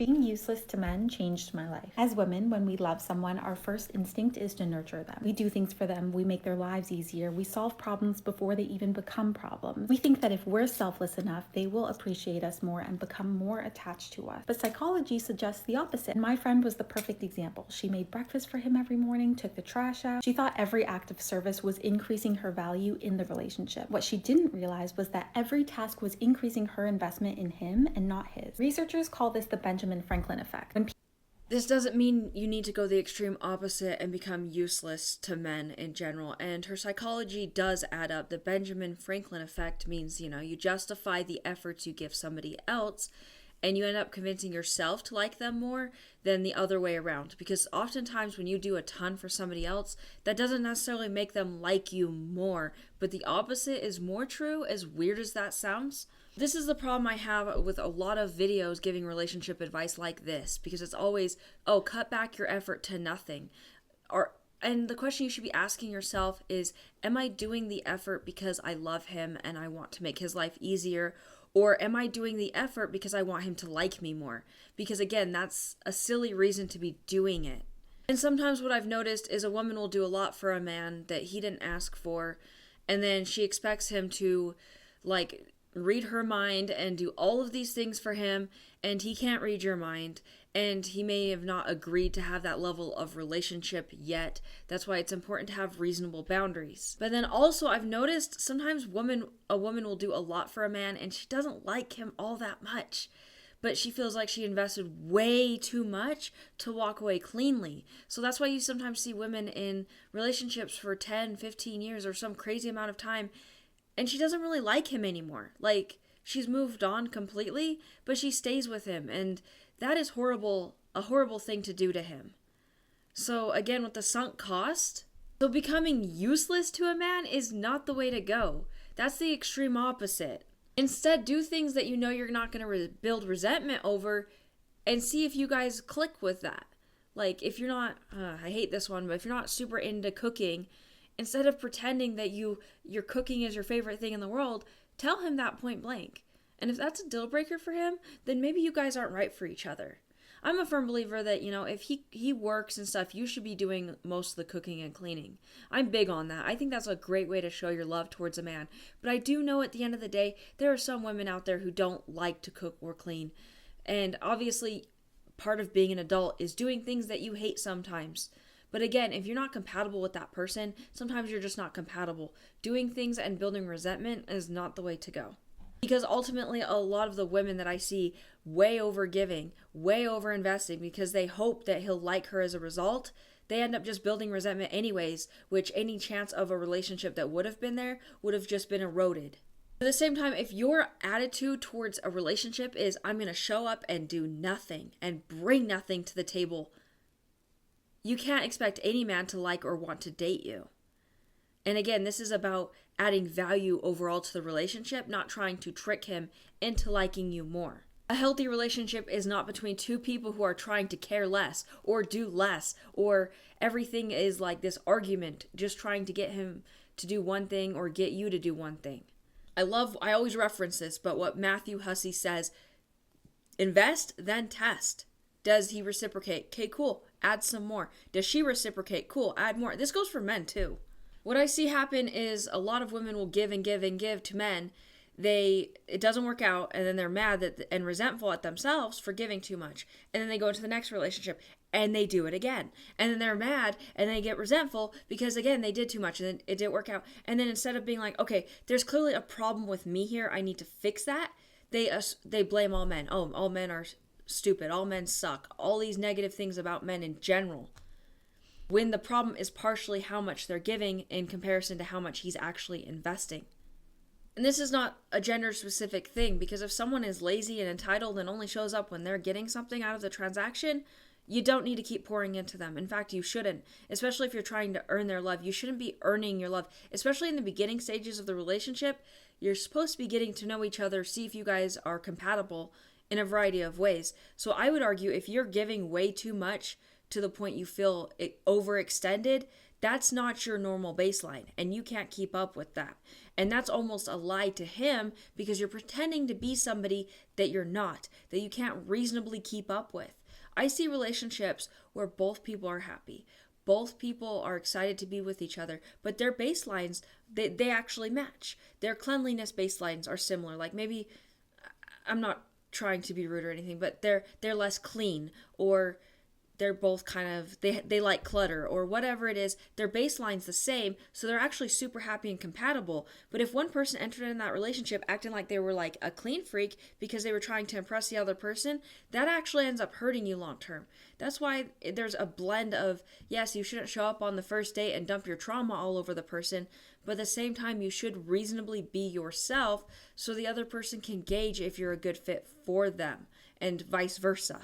Being useless to men changed my life. As women, when we love someone, our first instinct is to nurture them. We do things for them, we make their lives easier, we solve problems before they even become problems. We think that if we're selfless enough, they will appreciate us more and become more attached to us. But psychology suggests the opposite. My friend was the perfect example. She made breakfast for him every morning, took the trash out. She thought every act of service was increasing her value in the relationship. What she didn't realize was that every task was increasing her investment in him and not his. Researchers call this the Benjamin Franklin effect. This doesn't mean you need to go the extreme opposite and become useless to men in general. And her psychology does add up. The Benjamin Franklin effect means, you justify the efforts you give somebody else and you end up convincing yourself to like them more than the other way around. Because oftentimes when you do a ton for somebody else, that doesn't necessarily make them like you more. But the opposite is more true, as weird as that sounds. This is the problem I have with a lot of videos giving relationship advice like this, because it's always, cut back your effort to nothing. And the question you should be asking yourself is, am I doing the effort because I love him and I want to make his life easier? Or am I doing the effort because I want him to like me more? Because again, that's a silly reason to be doing it. And sometimes what I've noticed is a woman will do a lot for a man that he didn't ask for, and then she expects him to read her mind and do all of these things for him, and he can't read your mind, and he may have not agreed to have that level of relationship yet. That's why it's important to have reasonable boundaries. But then also I've noticed sometimes a woman will do a lot for a man and she doesn't like him all that much, but she feels like she invested way too much to walk away cleanly. So that's why you sometimes see women in relationships for 10, 15 years or some crazy amount of time, and she doesn't really like him anymore. She's moved on completely, but she stays with him. And that is horrible, a horrible thing to do to him. So again, with the sunk cost, so becoming useless to a man is not the way to go. That's the extreme opposite. Instead, do things that you're not going to build resentment over, and see if you guys click with that. If you're not, I hate this one, but if you're not super into cooking, instead of pretending that your cooking is your favorite thing in the world, tell him that point blank. And if that's a deal breaker for him, then maybe you guys aren't right for each other. I'm a firm believer that, if he works and stuff, you should be doing most of the cooking and cleaning. I'm big on that. I think that's a great way to show your love towards a man. But I do know at the end of the day, there are some women out there who don't like to cook or clean. And obviously, part of being an adult is doing things that you hate sometimes. But again, if you're not compatible with that person, sometimes you're just not compatible. Doing things and building resentment is not the way to go. Because ultimately, a lot of the women that I see way over giving, way over investing, because they hope that he'll like her as a result, they end up just building resentment anyways, which any chance of a relationship that would have been there would have just been eroded. At the same time, if your attitude towards a relationship is, I'm going to show up and do nothing and bring nothing to the table, you can't expect any man to like or want to date you. And again, this is about adding value overall to the relationship, not trying to trick him into liking you more. A healthy relationship is not between two people who are trying to care less or do less, or everything is like this argument, just trying to get him to do one thing or get you to do one thing. I always reference this, but what Matthew Hussey says, invest, then test. Does he reciprocate? Okay, cool. Add some more. Does she reciprocate? Cool. Add more. This goes for men too. What I see happen is a lot of women will give and give and give to men. It doesn't work out, and then they're mad and resentful at themselves for giving too much. And then they go into the next relationship and they do it again. And then they're mad and they get resentful because again they did too much and then it didn't work out. And then instead of being like, okay, there's clearly a problem with me here, I need to fix that, they blame all men. Oh, all men are stupid, all men suck, all these negative things about men in general, when the problem is partially how much they're giving in comparison to how much he's actually investing. And this is not a gender specific thing, because if someone is lazy and entitled and only shows up when they're getting something out of the transaction, you don't need to keep pouring into them. In fact, you shouldn't, especially if you're trying to earn their love. You shouldn't be earning your love, especially in the beginning stages of the relationship. You're supposed to be getting to know each other, see if you guys are compatible in a variety of ways. So I would argue if you're giving way too much to the point you feel it overextended, That's not your normal baseline, and you can't keep up with that. And that's almost a lie to him because you're pretending to be somebody that you're not, that you can't reasonably keep up with. I see relationships where both people are happy. Both people are excited to be with each other, but their baselines, they actually match. Their cleanliness baselines are similar. Like maybe, I'm not trying to be rude or anything, but they're less clean, or they're both kind of they like clutter or whatever it is. Their baseline's the same, so they're actually super happy and compatible. But if one person entered in that relationship acting like they were like a clean freak because they were trying to impress the other person, that actually ends up hurting you long term. That's why there's a blend of, yes, you shouldn't show up on the first date and dump your trauma all over the person, but at the same time you should reasonably be yourself so the other person can gauge if you're a good fit for them, and vice versa.